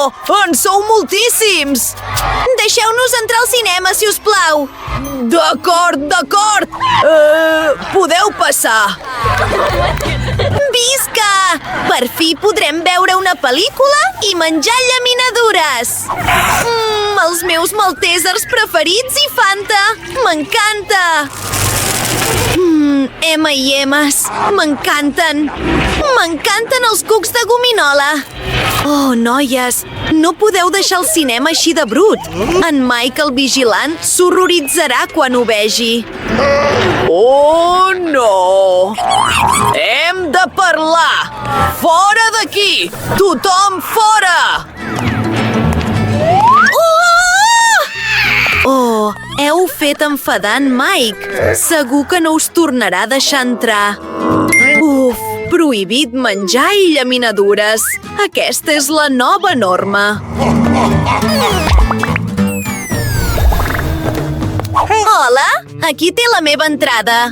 Oh, en sou moltíssims! Deixeu-nos entrar al cinema, si us plau. D'acord. Podeu passar. Visca! Per fi podrem veure una pel·lícula i menjar llaminadures. Els meus maltesers preferits i Fanta. M'encanta. M&M's. M'encanten. M'encanten els cucs de gominola. Oh, noies, no podeu deixar el cinema així de brut. En Mike, el vigilant, s'horroritzarà quan ho vegi. Oh, no! Hem de parlar! Fora d'aquí! Tothom fora! Oh, heu fet enfadar en Mike. Segur que no us tornarà a deixar entrar. Uf, prohibit menjar i llaminadures. Aquesta és la nova norma. Hola, aquí té la meva entrada.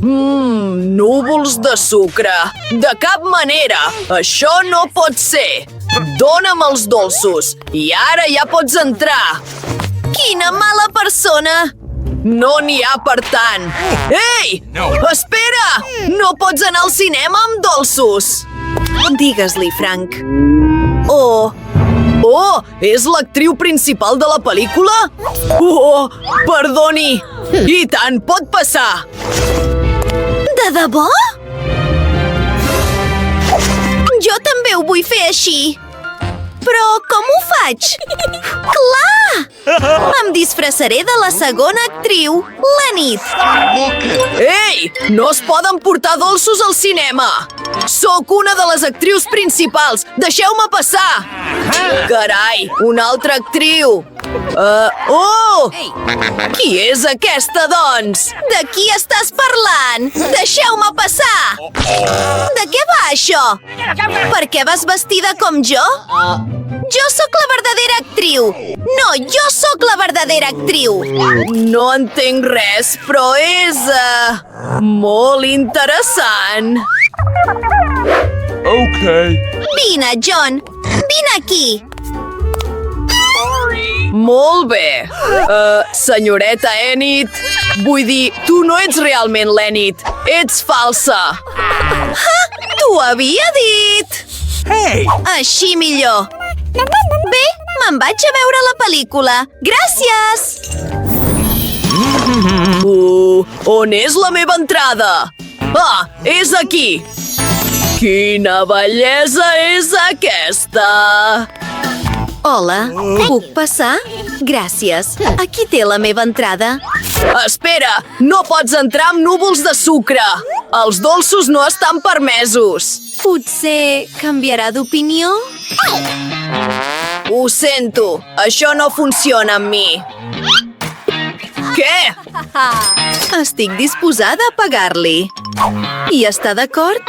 Núvols de sucre. De cap manera! Això no pot ser! Dóna'm els dolços i ara ja pots entrar! Quina mala persona! No n'hi ha per tant! Ei! Espera! No pots anar al cinema amb dolços! Digues-li, Frank. Oh, és l'actriu principal de la pel·lícula? Oh, perdoni! I tant, pot passar! De debò? Jo també ho vull fer així. Però com ho faig? Clar! Em disfressaré de la segona actriu, l'Enid. Ei! No es poden portar dolços al cinema! Sóc una de les actrius principals! Deixeu-me passar! Carai, una altra actriu! Qui és aquesta, doncs? De qui estàs parlant? Deixeu-me passar! De què va això? Per què vas vestida com jo? Jo sóc la verdadera actriu! No, jo sóc la verdadera actriu! No entenc res, però és... molt interessant! Okay. Vine, John! Vine aquí! Molt bé. Senyoreta Enid, vull dir, tu no ets realment l'Enid. Ets falsa. T'ho havia dit! Hey! Així millor. Bé, me'n vaig a veure la pel·lícula. Gràcies! On és la meva entrada? Ah, és aquí. Quina bellesa és aquesta! Hola, puc passar? Gràcies. Aquí té la meva entrada. Espera, no pots entrar amb núvols de sucre. Els dolços no estan permesos. Potser canviarà d'opinió? Ho sento, això no funciona amb mi. Què? Estic disposada a pagar-li. Hi està d'acord?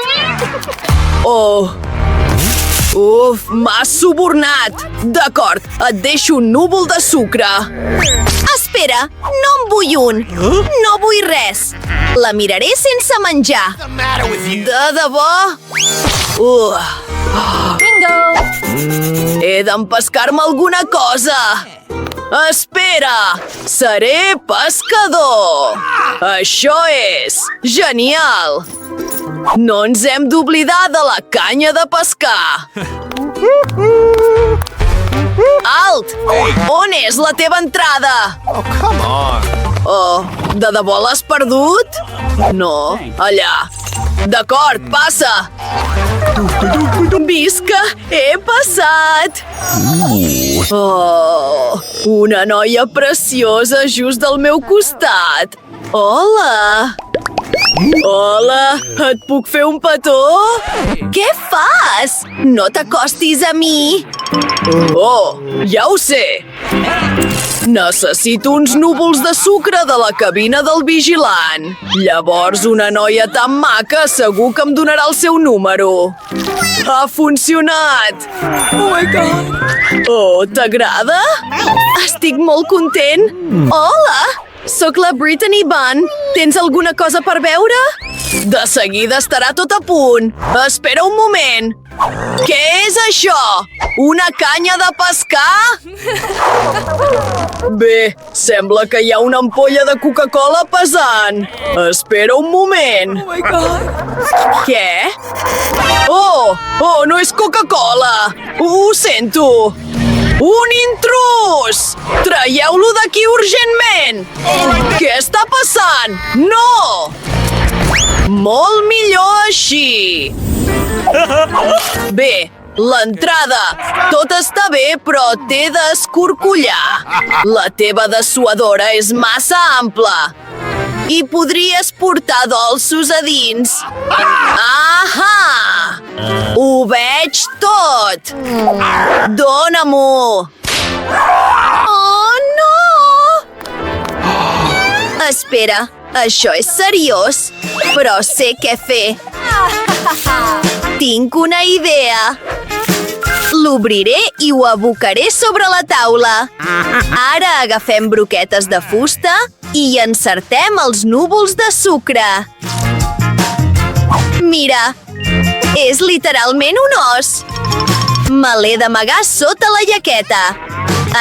Oh... Uf, m'has subornat! D'acord, et deixo un núvol de sucre. Espera, no en vull un. No vull res. La miraré sense menjar. De debò? Bingo! He d'empescar-me alguna cosa. Espera! Seré pescador! Això és genial! No ens hem d'oblidar de la canya de pescar! Alt! On és la teva entrada? Oh, come on. Oh, de debò l'has perdut? No, allà. D'acord, passa! Visca, he passat! Oh, una noia preciosa just al meu costat! Hola! Hola, et puc fer un petó? Què fas? No t'acostis a mi. Oh, ja ho sé! Necessito uns núvols de sucre de la cabina del vigilant. Llavors una noia tan maca segur que em donarà el seu número. Ha funcionat! Oh my God! Oh, t'agrada? Estic molt content! Hola! Soc la Brittany Bunn. Tens alguna cosa per beure? De seguida estarà tot a punt. Espera un moment. Què és això? Una canya de pescar? Bé, sembla que hi ha una ampolla de Coca-Cola pesant. Espera un moment. Oh my God. Què? Oh, no és Coca-Cola. Ho sento. Un intrus! Traieu-lo d'aquí urgentment! Què està passant? No! Molt millor així. Bé, l'entrada. Tot està bé, però t'he d'escorcollar. La teva dessuadora és massa ampla. I podries portar dolços a dins. Ahà! Ho veig tot! Dóna-m'ho! Oh, no! Espera, això és seriós, però sé què fer. Tinc una idea. L'obriré i ho abocaré sobre la taula. Ara agafem broquetes de fusta i hi encertem els núvols de sucre. Mira, és literalment un os. Me l'he d'amagar sota la jaqueta.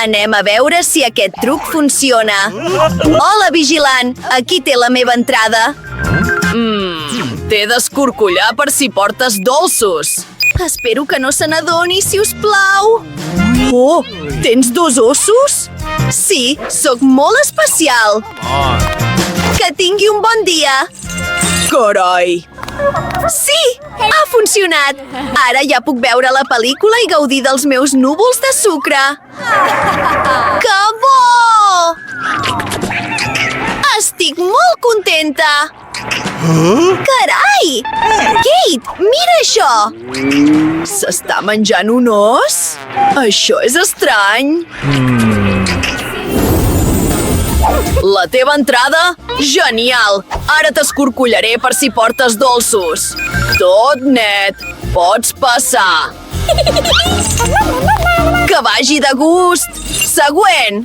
Anem a veure si aquest truc funciona. Hola, vigilant! Aquí té la meva entrada. T'he d'escorcollar per si portes dolços. Espero que no se n'adoni, si us plau. Oh, tens dos ossos? Sí, sóc molt especial. Que tingui un bon dia. Carai! Sí, ha funcionat. Ara ja puc veure la pel·lícula i gaudir dels meus núvols de sucre. Que bo! Estic molt contenta. Carai! Kate, mira això! S'està menjant un os? Això és estrany. La teva entrada? Genial! Ara t'escorcollaré per si portes dolços. Tot net. Pots passar. Que vagi de gust. Següent.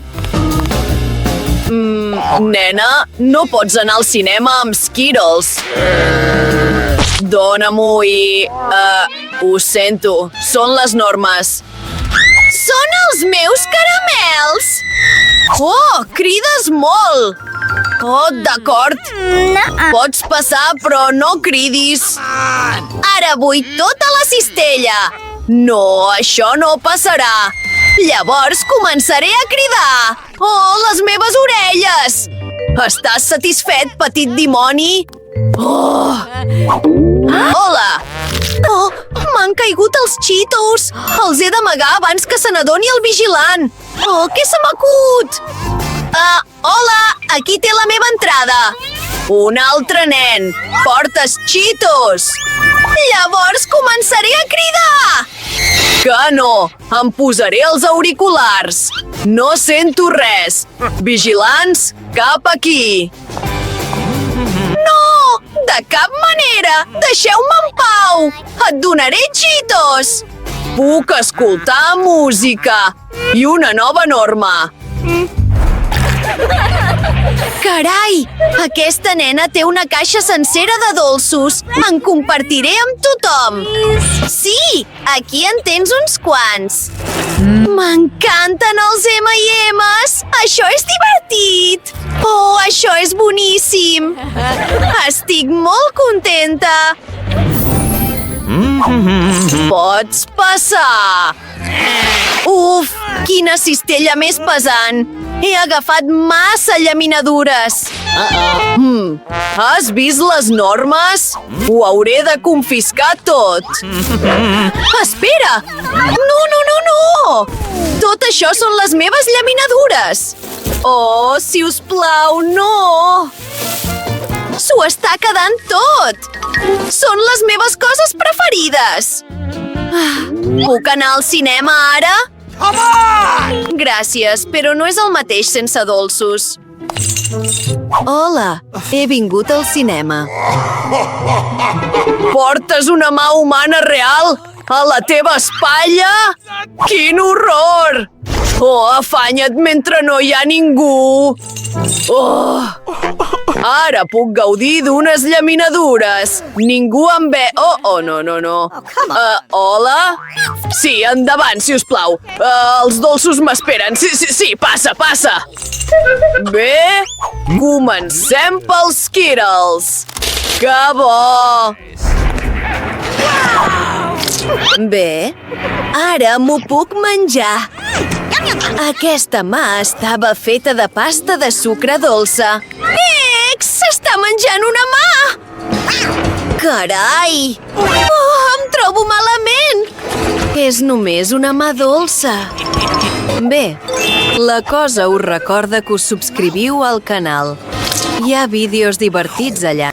Nena, no pots anar al cinema amb Skittles. Dóna-m'ho i... ho sento, són les normes. Són els meus caramels! Oh, crides molt! Oh, d'acord. Pots passar, però no cridis. Ara vull tota la cistella. No, això no passarà. Llavors començaré a cridar. Oh, les meves orelles! Estàs satisfet, petit dimoni? Oh! Hola! Oh, m'han caigut els Cheetos. Els he d'amagar abans que se n'adoni el vigilant. Oh, què se m'acut? Hola! Aquí té la meva entrada. Un altre nen. Portes Cheetos. Llavors començaré a cridar. Que no! Em posaré els auriculars. No sento res. Vigilants, cap aquí. No! De cap manera! Deixeu-me en pau! Et donaré Cheetos! Puc escoltar música. I una nova norma. Carai! Aquesta nena té una caixa sencera de dolços. En compartiré amb tothom. Sí, aquí en tens uns quants. M'encanten els M&M's! Això és divertit! Oh, això és boníssim! Estic molt contenta! Pots passar. Uf, quina cistella més pesant. He agafat massa llaminadures. Has vist les normes? Ho hauré de confiscar tot. Espera! No, no, no, no! Tot això són les meves llaminadures. Oh, si us plau, no! S'ho està quedant tot! Són les meves coses preferides! Puc anar al cinema ara? Gràcies, però no és el mateix sense dolços. Hola, he vingut al cinema. Portes una mà humana real a la teva espatlla? Quin horror! Oh, afanya't mentre no hi ha ningú! Oh! Ara puc gaudir d'unes llaminadures. Ningú em ve... Oh, no. Hola? Sí, endavant, si us plau. Els dolços m'esperen. Sí, passa. Bé, comencem pels Skittles. Que bo! Bé, ara m'ho puc menjar. Aquesta mà estava feta de pasta de sucre dolça. Ex, s'està menjant una mà! Carai! Oh, em trobo malament! És només una mà dolça. Bé, la cosa us recorda que us subscriviu al canal. Hi ha vídeos divertits allà.